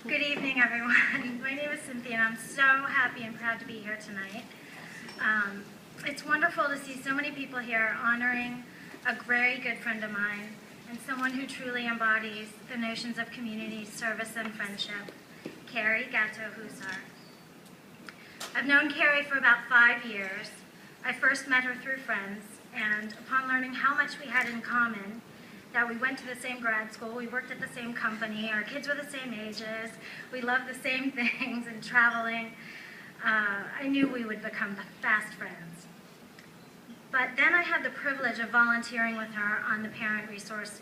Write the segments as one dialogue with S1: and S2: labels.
S1: Good evening, everyone. My name is Cynthia, and I'm so happy and proud to be here tonight. It's wonderful to see so many people here honoring a very good friend of mine and someone who truly embodies the notions of community, service, and friendship, Cari Husar. I've known Cari for about 5 years. I first met her through friends, and upon learning how much we had in common, that we went to the same grad school, we worked at the same company, our kids were the same ages, we loved the same things and traveling, I knew we would become fast friends. But then I had the privilege of volunteering with her on the Parent Resource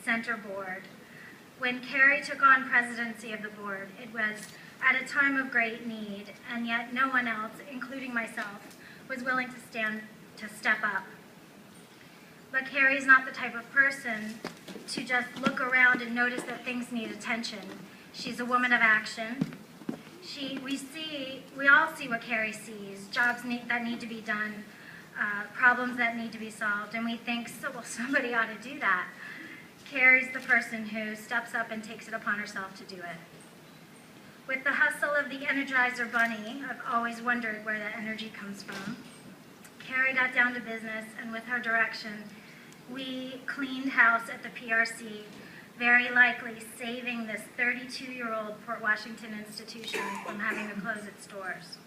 S1: Center board. When Cari took on presidency of the board, it was at a time of great need, and yet no one else, including myself, was willing to step up. But Cari's not the type of person to just look around and notice that things need attention. She's a woman of action. We all see what Cari sees, jobs that need to be done, problems that need to be solved, and we think, well, somebody ought to do that. Cari's the person who steps up and takes it upon herself to do it. With the hustle of the Energizer Bunny, I've always wondered where that energy comes from. Cari got down to business, and with her direction, we cleaned house at the PRC, very likely saving this 32-year-old Port Washington institution from having to close its doors.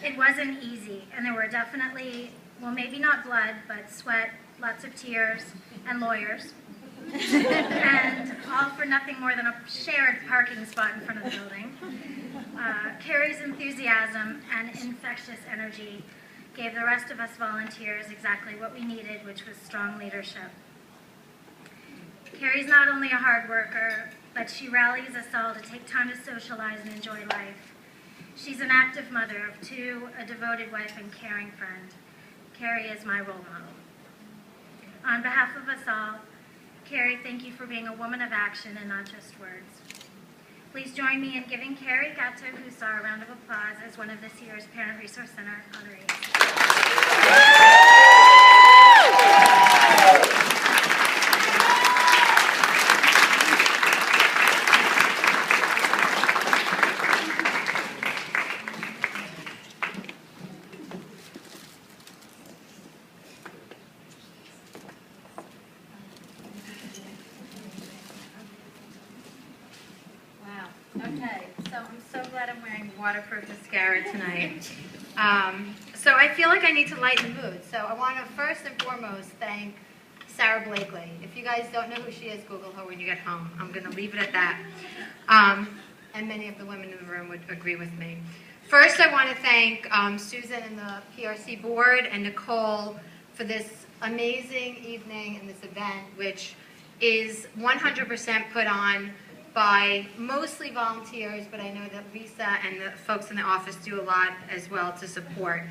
S1: It wasn't easy, and there were definitely, well, maybe not blood, but sweat, lots of tears, and lawyers, and all for nothing more than a shared parking spot in front of the building. Cari's enthusiasm and infectious energy gave the rest of us volunteers exactly what we needed, which was strong leadership. Cari's not only a hard worker, but she rallies us all to take time to socialize and enjoy life. She's an active mother of 2, a devoted wife and caring friend. Cari is my role model. On behalf of us all, Cari, thank you for being a woman of action and not just words. Please join me in giving Cari Husar a round of applause as one of this year's Parent Resource Center honorees.
S2: Okay, so I'm so glad I'm wearing waterproof mascara tonight. So I feel like I need to lighten the mood. So I want to first and foremost thank Sarah Blakely. If you guys don't know who she is, Google her when you get home. I'm going to leave it at that. And many of the women in the room would agree with me. First, I want to thank Susan and the PRC board and Nicole for this amazing evening and this event, which is 100% put on by mostly volunteers, but I know that Lisa and the folks in the office do a lot as well to support.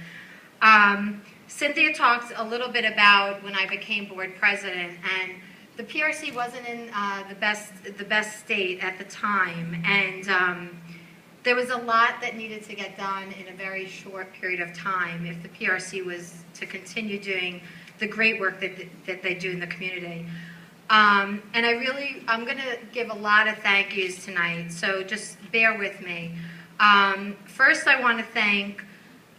S2: Cynthia talked a little bit about when I became board president, and the PRC wasn't in the best state at the time, and there was a lot that needed to get done in a very short period of time if the PRC was to continue doing the great work that they do in the community. And I'm going to give a lot of thank yous tonight, so just bear with me. First, I want to thank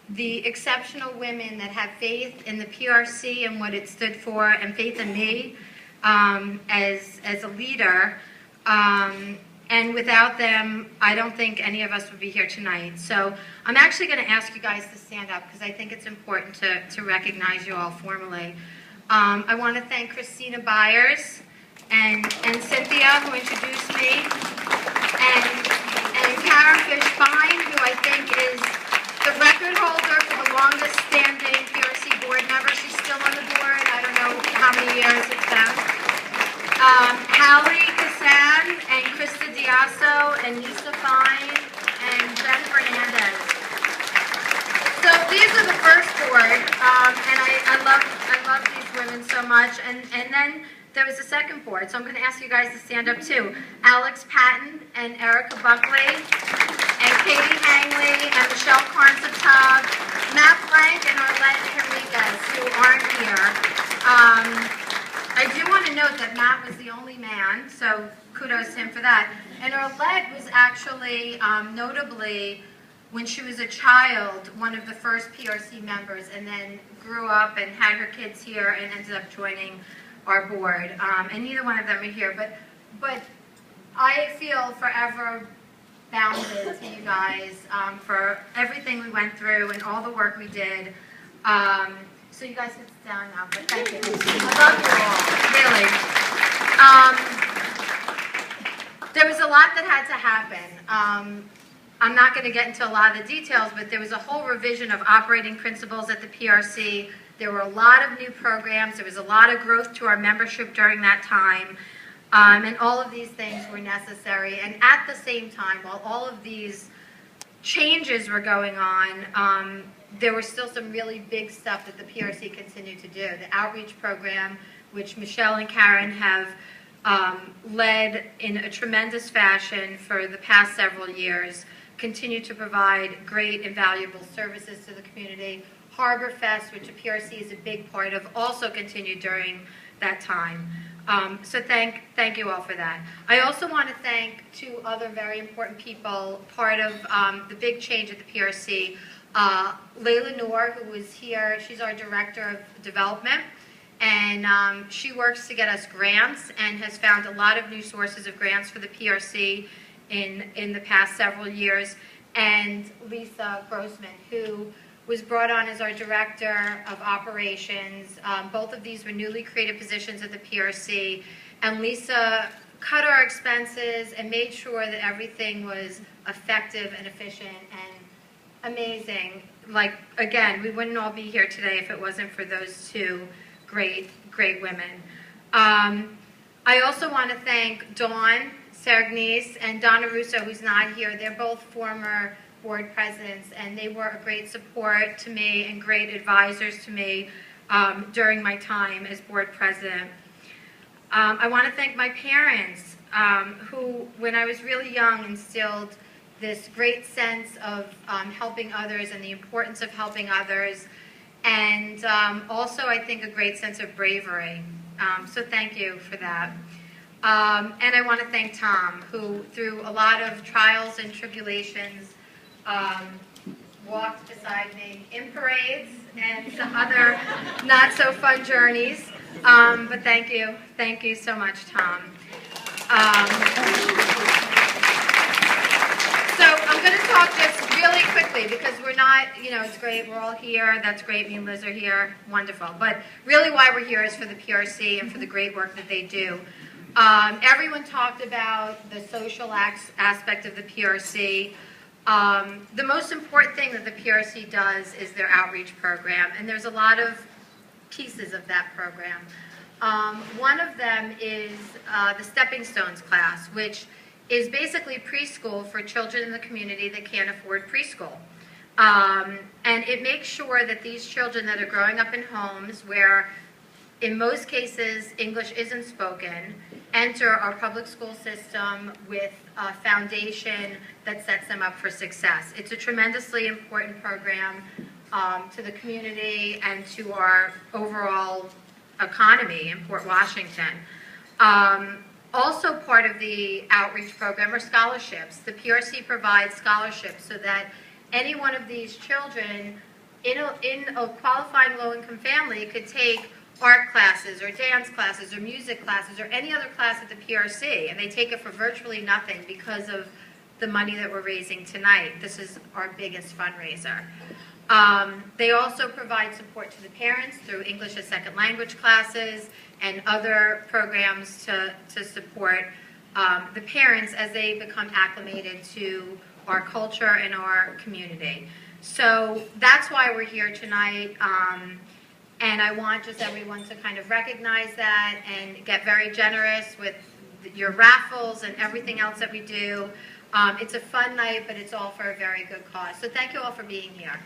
S2: the exceptional women that have faith in the PRC and what it stood for, and faith in me as a leader. And without them, I don't think any of us would be here tonight. So I'm actually going to ask you guys to stand up because I think it's important to recognize you all formally. I want to thank Christina Byers and Cynthia, who introduced me, and Karen Fishbein, who I think is the record holder for the longest standing PRC board member. She's still on the board. I don't know how many years it's been. Hallie Kassan and Krista Diasso and Lisa Fine and Ben Fernandez. So these are the first board, and I love these women so much. And then there was a second board, so I'm going to ask you guys to stand up too. Alex Patton and Erica Buckley, and Katie Hangley and Michelle Carnsatov, Matt Blank and Arlette Henriquez, who aren't here. I do want to note that Matt was the only man, so kudos to him for that. And Arlette was actually, notably, when she was a child, one of the first PRC members, and then grew up and had her kids here and ended up joining our board. And neither one of them are here, but I feel forever bounded to you guys for everything we went through and all the work we did. So you guys can sit down now, but thank you. I love you all, really. There was a lot that had to happen. I'm not going to get into a lot of the details, but there was a whole revision of operating principles at the PRC. There were a lot of new programs. There was a lot of growth to our membership during that time. And all of these things were necessary. And at the same time, while all of these changes were going on, there was still some really big stuff that the PRC continued to do. The outreach program, which Michelle and Karen have led in a tremendous fashion for the past several years, continue to provide great and valuable services to the community. Harbor Fest, which the PRC is a big part of, also continued during that time. So thank you all for that. I also want to thank two other very important people, part of the big change at the PRC. Layla Noor, who was here, she's our Director of Development, and she works to get us grants and has found a lot of new sources of grants for the PRC in the past several years. And Lisa Grossman, who was brought on as our Director of Operations. Both of these were newly created positions at the PRC, and Lisa cut our expenses and made sure that everything was effective and efficient and amazing. Like, again, we wouldn't all be here today if it wasn't for those two great women. I also want to thank Dawn Sergnis and Donna Russo, who's not here. They're both former board presidents, and they were a great support to me and great advisors to me during my time as board president. I want to thank my parents, who, when I was really young, instilled this great sense of helping others and the importance of helping others, and also, I think, a great sense of bravery. So thank you for that. And I want to thank Tom, who, through a lot of trials and tribulations, walked beside me in parades and some other not-so-fun journeys. But thank you so much, Tom. So I'm going to talk just really quickly because we're not, it's great, we're all here, that's great, me and Liz are here, wonderful. But really why we're here is for the PRC and for the great work that they do. Everyone talked about the social aspect of the PRC. The most important thing that the PRC does is their outreach program, and there's a lot of pieces of that program. One of them is the Stepping Stones class, which is basically preschool for children in the community that can't afford preschool. And it makes sure that these children that are growing up in homes where, in most cases, English isn't spoken, enter our public school system with a foundation that sets them up for success. It's a tremendously important program to the community and to our overall economy in Port Washington. Also part of the outreach program are scholarships. The PRC provides scholarships so that any one of these children in a qualifying low-income family could take art classes or dance classes or music classes or any other class at the PRC, and they take it for virtually nothing because of the money that we're raising tonight. This is our biggest fundraiser. They also provide support to the parents through English as second language classes and other programs to support the parents as they become acclimated to our culture and our community. So that's why we're here tonight. And I want just everyone to kind of recognize that and get very generous with your raffles and everything else that we do. It's a fun night, but it's all for a very good cause. So thank you all for being here.